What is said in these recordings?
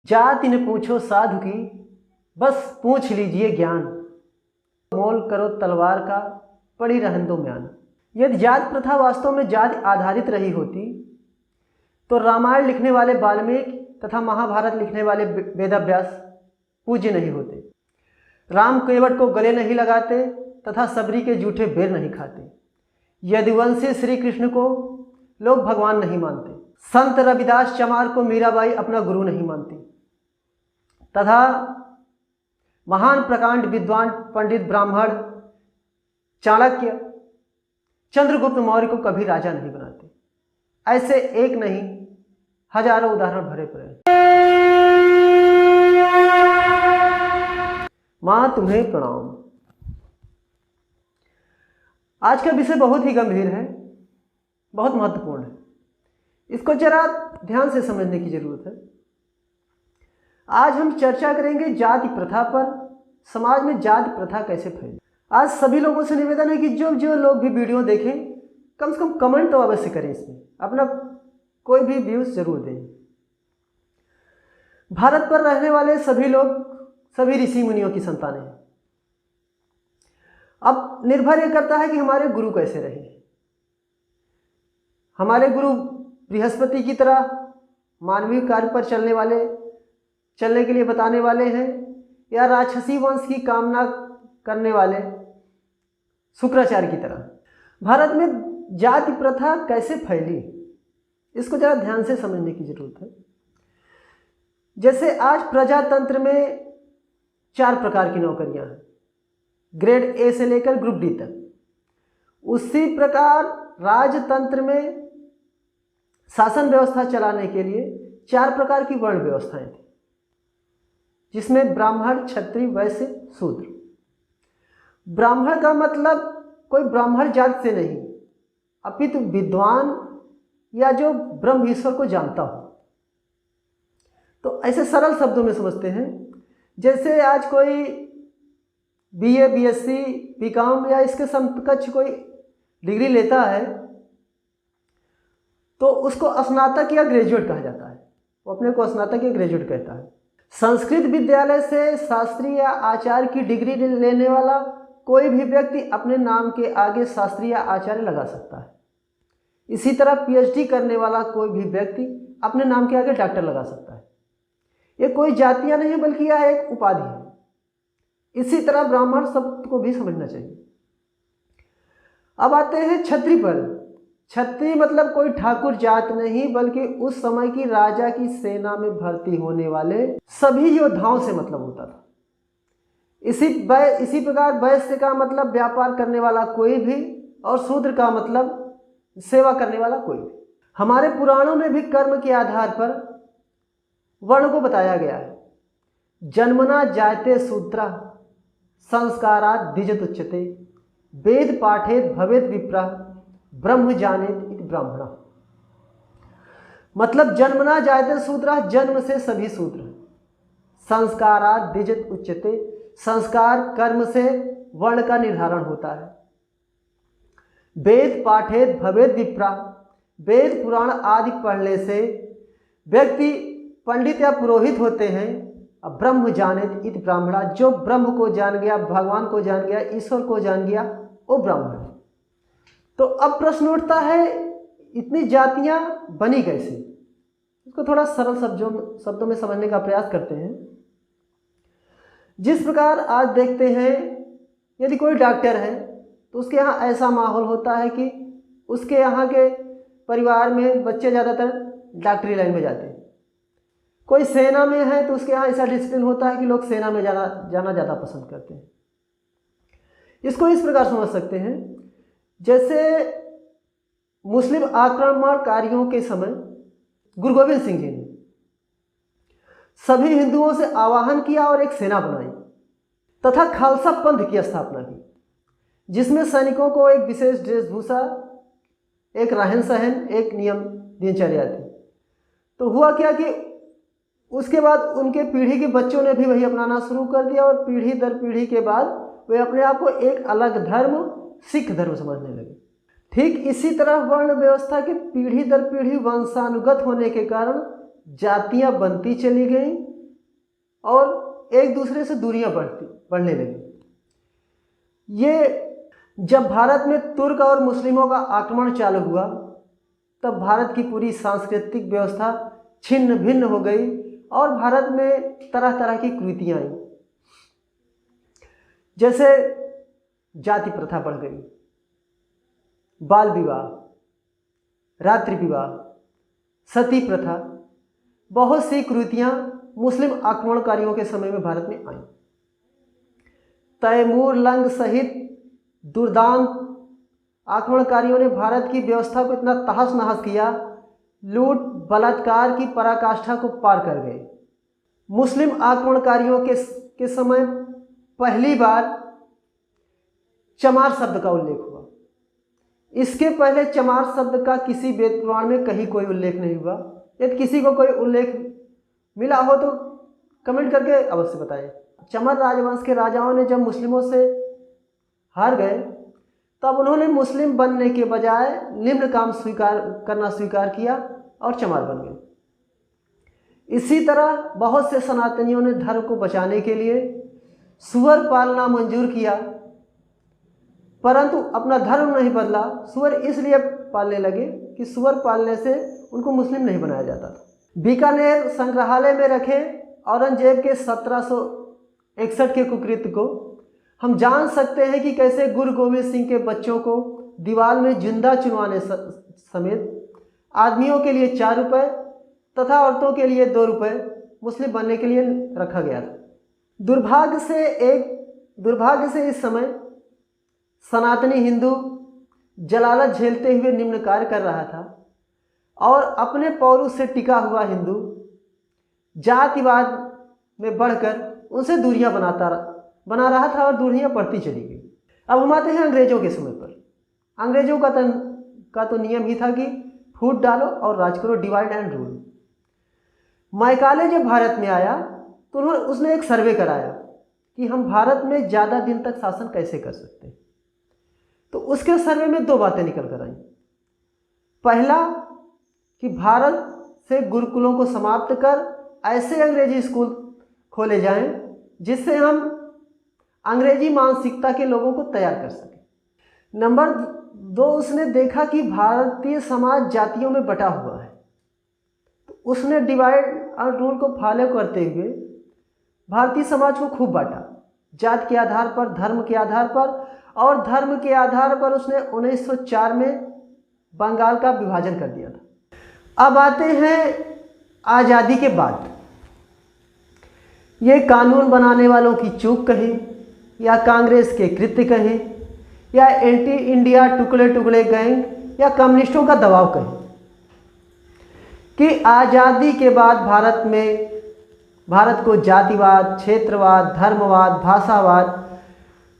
जाति न पूछो साधु की, बस पूछ लीजिए ज्ञान। मोल करो तलवार का, पड़ी रहन दो म्यान। यदि जाति प्रथा वास्तव में जाति आधारित रही होती तो रामायण लिखने वाले वाल्मीकि तथा महाभारत लिखने वाले वेदव्यास पूज्य नहीं होते। राम केवट को गले नहीं लगाते तथा सबरी के जूठे बेर नहीं खाते। यदुवंशी श्री कृष्ण को लोग भगवान नहीं मानते। संत रविदास चमार को मीराबाई अपना गुरु नहीं मानती तथा महान प्रकांड विद्वान पंडित ब्राह्मण चाणक्य चंद्रगुप्त मौर्य को कभी राजा नहीं बनाते। ऐसे एक नहीं हजारों उदाहरण भरे पड़े। मां तुम्हें प्रणाम। आज का विषय बहुत ही गंभीर है, बहुत महत्वपूर्ण है। इसको जरा ध्यान से समझने की जरूरत है। आज हम चर्चा करेंगे जाति प्रथा पर। समाज में जाति प्रथा कैसे फैली। आज सभी लोगों से निवेदन है कि जो लोग भी वीडियो देखें कम से कम कमेंट तो अवश्य करें, इसमें अपना कोई भी व्यूज जरूर दें। भारत पर रहने वाले सभी लोग सभी ऋषि मुनियों की संतानें हैं। अब निर्भर यह करता है कि हमारे गुरु कैसे रहे। हमारे गुरु बृहस्पति की तरह मानवीय कार्य पर चलने के लिए बताने वाले हैं, या राक्षसी वंश की कामना करने वाले शुक्राचार्य की तरह। भारत में जाति प्रथा कैसे फैली, इसको जरा ध्यान से समझने की जरूरत है। जैसे आज प्रजातंत्र में 4 प्रकार की नौकरियां हैं, ग्रेड ए से लेकर ग्रुप डी तक। उसी प्रकार राजतंत्र में शासन व्यवस्था चलाने के लिए 4 प्रकार की वर्ण व्यवस्थाएं थी, जिसमें ब्राह्मण, क्षत्रिय, वैश्य, शूद्र। ब्राह्मण का मतलब कोई ब्राह्मण जात से नहीं, अपितु विद्वान या जो ब्रह्म ईश्वर को जानता हो। तो ऐसे सरल शब्दों में समझते हैं। जैसे आज कोई बीए, बीएससी, बीकॉम या इसके समकक्ष कोई डिग्री लेता है तो उसको स्नातक या ग्रेजुएट कहा जाता है। वो अपने को स्नातक या ग्रेजुएट कहता है। संस्कृत विद्यालय से शास्त्री या आचार्य की डिग्री लेने वाला कोई भी व्यक्ति अपने नाम के आगे शास्त्री या आचार्य लगा सकता है। इसी तरह पीएचडी करने वाला कोई भी व्यक्ति अपने नाम के आगे डॉक्टर लगा सकता है। ये कोई जातियां नहीं बल्कि यह एक उपाधि है। इसी तरह ब्राह्मण शब्द को भी समझना चाहिए। अब आते हैं क्षत्रिय पर। क्षत्रिय मतलब कोई ठाकुर जात नहीं, बल्कि उस समय की राजा की सेना में भर्ती होने वाले सभी योद्धाओं से मतलब होता था। इसी प्रकार वैश्य का मतलब व्यापार करने वाला कोई भी, और शूद्र का मतलब सेवा करने वाला कोई भी। हमारे पुराणों में भी कर्म के आधार पर वर्ण को बताया गया है। जन्मना जायते शूद्रा संस्कारात् द्विजत उच्यते, वेद पाठेत भवेत विप्रः ब्रह्म जानेत इति ब्राह्मणः। मतलब जन्मना जायते शूद्रा, जन्म से सभी शूद्र। संस्कारात् द्विजत उच्यते, संस्कार कर्म से वर्ण का निर्धारण होता है। वेद पाठेत भवेत विप्रः, वेद पुराण आदि पढ़ने से व्यक्ति पंडित या पुरोहित होते हैं। अब ब्रह्म जानेत इति ब्राह्मणा, जो ब्रह्म को जान गया, भगवान को जान गया, ईश्वर को जान गया, वो ब्राह्मण है। तो अब प्रश्न उठता है, इतनी जातियां बनी कैसे? इसको थोड़ा सरल शब्दों में समझने का प्रयास करते हैं। जिस प्रकार आज देखते हैं, यदि कोई डॉक्टर है तो उसके यहाँ ऐसा माहौल होता है कि उसके यहाँ के परिवार में बच्चे ज़्यादातर डॉक्टरी लाइन में जाते हैं। कोई सेना में है तो उसके यहाँ ऐसा डिसिप्लिन होता है कि लोग सेना में जाना ज़्यादा पसंद करते हैं। इसको इस प्रकार समझ सकते हैं, जैसे मुस्लिम आक्रमणकारियों के समय गुरु गोविंद सिंह जी ने सभी हिंदुओं से आवाहन किया और एक सेना बनाई तथा खालसा पंथ की स्थापना की, जिसमें सैनिकों को एक विशेष वेशभूषा, एक रहन सहन, एक नियम दिनचर्या थी। तो हुआ क्या कि उसके बाद उनके पीढ़ी के बच्चों ने भी वही अपनाना शुरू कर दिया, और पीढ़ी दर पीढ़ी के बाद वे अपने आप को एक अलग धर्म, सिख धर्म समझने लगे। ठीक इसी तरह वर्ण व्यवस्था के पीढ़ी दर पीढ़ी वंशानुगत होने के कारण जातियां बनती चली गईं और एक दूसरे से दूरियां बढ़ने लगी। ये जब भारत में तुर्क और मुस्लिमों का आक्रमण चालू हुआ तब भारत की पूरी सांस्कृतिक व्यवस्था छिन्न भिन्न हो गई और भारत में तरह तरह की कुरीतियाँ आई। जैसे जाति प्रथा बढ़ गई, बाल विवाह, रात्रि विवाह, सती प्रथा, बहुत सी कुरीतियाँ मुस्लिम आक्रमणकारियों के समय में भारत में आई। तैमूर लंग सहित दुर्दांत आक्रमणकारियों ने भारत की व्यवस्था को इतना तहस नहस किया, लूट बलात्कार की पराकाष्ठा को पार कर गए। मुस्लिम आक्रमणकारियों के समय पहली बार चमार शब्द का उल्लेख हुआ। इसके पहले चमार शब्द का किसी वेद पुराण में कहीं कोई उल्लेख नहीं हुआ। यदि किसी को कोई उल्लेख मिला हो तो कमेंट करके अवश्य बताएं। चमर राजवंश के राजाओं ने जब मुस्लिमों से हार गए तब उन्होंने मुस्लिम बनने के बजाय निम्न काम स्वीकार किया और चमार बन गए। इसी तरह बहुत से सनातनियों ने धर्म को बचाने के लिए सुअर पालना मंजूर किया, परंतु अपना धर्म नहीं बदला। सुअर इसलिए पालने लगे कि सुअर पालने से उनको मुस्लिम नहीं बनाया जाता था। बीकानेर संग्रहालय में रखे औरंगजेब के 1761 के कुकृत्य को हम जान सकते हैं कि कैसे गुरु गोविंद सिंह के बच्चों को दीवार में जिंदा चुनवाने समेत आदमियों के लिए 4 रुपये तथा औरतों के लिए 2 रुपये मुस्लिम बनने के लिए रखा गया था। दुर्भाग्य से इस समय सनातनी हिंदू जलालत झेलते हुए निम्न कार्य कर रहा था और अपने पौरुष से टिका हुआ हिंदू जातिवाद में बढ़कर उनसे दूरियां बना रहा था और दूरियां बढ़ती चली गई। अब हम आते हैं अंग्रेजों के समय पर। अंग्रेजों का तो नियम ही था कि फूट डालो और राज करो, डिवाइड एंड रूल। मैकाले जब भारत में आया तो उसने एक सर्वे कराया कि हम भारत में ज़्यादा दिन तक शासन कैसे कर सकते हैं। तो उसके सर्वे में 2 बातें निकल कर आई। पहला कि भारत से गुरुकुलों को समाप्त कर ऐसे अंग्रेजी स्कूल खोले जाएं जिससे हम अंग्रेजी मानसिकता के लोगों को तैयार कर सकें। नंबर 2, उसने देखा कि भारतीय समाज जातियों में बटा हुआ है, तो उसने डिवाइड और रूल को फॉलो करते हुए भारतीय समाज को खूब बांटा, जात के आधार पर, धर्म के आधार पर, और धर्म के आधार पर उसने 1904 में बंगाल का विभाजन कर दिया था। अब आते हैं आज़ादी के बाद। ये कानून बनाने वालों की चूक कहें या कांग्रेस के कृत्य कहें या एंटी इंडिया टुकड़े टुकड़े गैंग या कम्युनिस्टों का दबाव कहें कि आज़ादी के बाद भारत को जातिवाद, क्षेत्रवाद, धर्मवाद, भाषावाद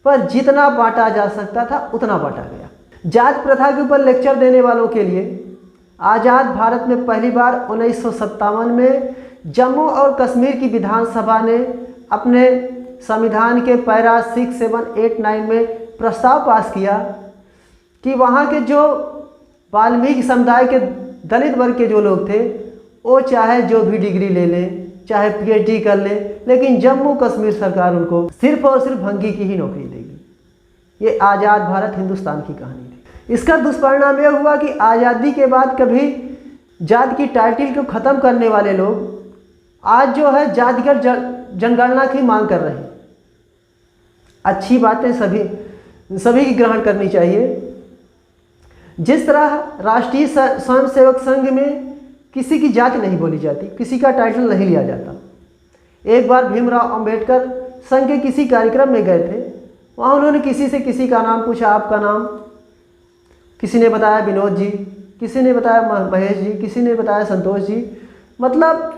पर जितना बांटा जा सकता था उतना बांटा गया। जात प्रथा के ऊपर लेक्चर देने वालों के लिए आज़ाद भारत में पहली बार 1957 में जम्मू और कश्मीर की विधानसभा ने अपने संविधान के पैरा 6, 7, 8, 9 में प्रस्ताव पास किया कि वहाँ के जो वाल्मीकि समुदाय के दलित वर्ग के जो लोग थे वो चाहे जो भी डिग्री ले लें, चाहे PhD कर लें, लेकिन जम्मू कश्मीर सरकार उनको सिर्फ और सिर्फ भंगी की ही नौकरी देगी। ये आज़ाद भारत हिंदुस्तान की कहानी थी। इसका दुष्परिणाम यह हुआ कि आज़ादी के बाद कभी जात की टाइटल को ख़त्म करने वाले लोग आज जो है जातिगत जनगणना की मांग कर रहे हैं। अच्छी बातें सभी की ग्रहण करनी चाहिए। जिस तरह राष्ट्रीय स्वयंसेवक संघ में किसी की जाति नहीं बोली जाती, किसी का टाइटल नहीं लिया जाता। एक बार भीमराव अंबेडकर संघ के किसी कार्यक्रम में गए थे, वहाँ उन्होंने किसी से किसी का नाम पूछा, आपका नाम? किसी ने बताया विनोद जी, किसी ने बताया महेश जी, किसी ने बताया संतोष जी। मतलब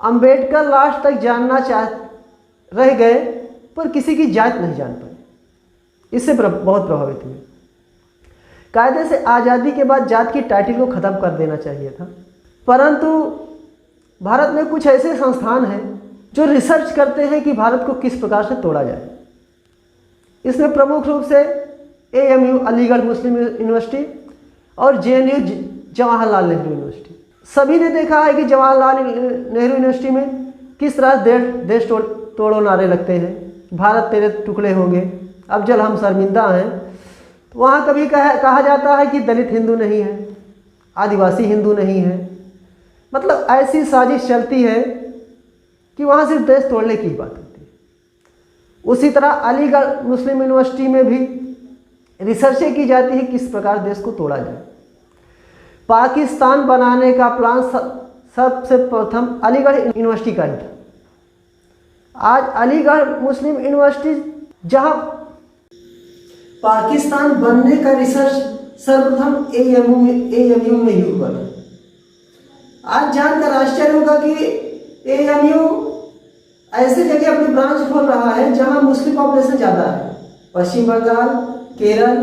अंबेडकर लास्ट तक जानना रह गए पर किसी की जात नहीं जान पाए। इससे बहुत प्रभावित हुए। कायदे से आज़ादी के बाद जात की टाइटल को ख़त्म कर देना चाहिए था, परंतु भारत में कुछ ऐसे संस्थान हैं जो रिसर्च करते हैं कि भारत को किस प्रकार से तोड़ा जाए। इसमें प्रमुख रूप से AMU अलीगढ़ मुस्लिम यूनिवर्सिटी और JNU जवाहरलाल नेहरू यूनिवर्सिटी। सभी ने देखा है कि जवाहरलाल नेहरू यूनिवर्सिटी में किस तरह देश तोड़ो नारे लगते हैं, भारत तेरे टुकड़े होंगे, अब जल हम शर्मिंदा हैं। तो वहाँ कभी कहा जाता है कि दलित हिंदू नहीं है, आदिवासी हिंदू नहीं है। मतलब ऐसी साजिश चलती है कि वहाँ सिर्फ देश तोड़ने की बात होती है। उसी तरह अलीगढ़ मुस्लिम यूनिवर्सिटी में भी रिसर्चें की जाती है किस प्रकार देश को तोड़ा जाए। पाकिस्तान बनाने का प्लान सबसे प्रथम अलीगढ़ यूनिवर्सिटी का ही था। आज अलीगढ़ मुस्लिम यूनिवर्सिटी, जहां पाकिस्तान बनने का रिसर्च सर्वप्रथम AMU में ही हुआ था। आज जानकर आश्चर्य होगा कि AMU ऐसे जगह अपनी ब्रांच खोल रहा है जहां मुस्लिम पॉपुलेशन ज़्यादा है, पश्चिम बंगाल, केरल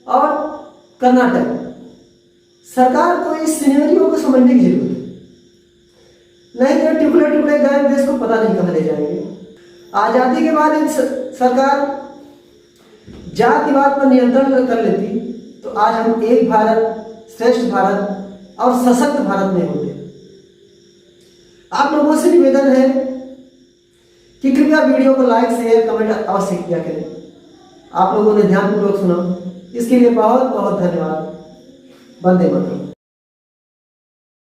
और कर्नाटक। सरकार को इस सिनेरियो को समझने की जरूरत है, नहीं तो टुकड़े टुकड़े गए देश को पता नहीं कहाँ ले जाएंगे। आज़ादी के बाद इन सरकार जातिवाद पर नियंत्रण कर लेती तो आज हम एक भारत श्रेष्ठ भारत और सशक्त भारत में होते। आप लोगों से निवेदन है कि कृपया वीडियो को लाइक शेयर कमेंट अवश्य किया करें। आप लोगों ने ध्यानपूर्वक सुना, इसके लिए बहुत बहुत धन्यवाद। वंदे मातरम।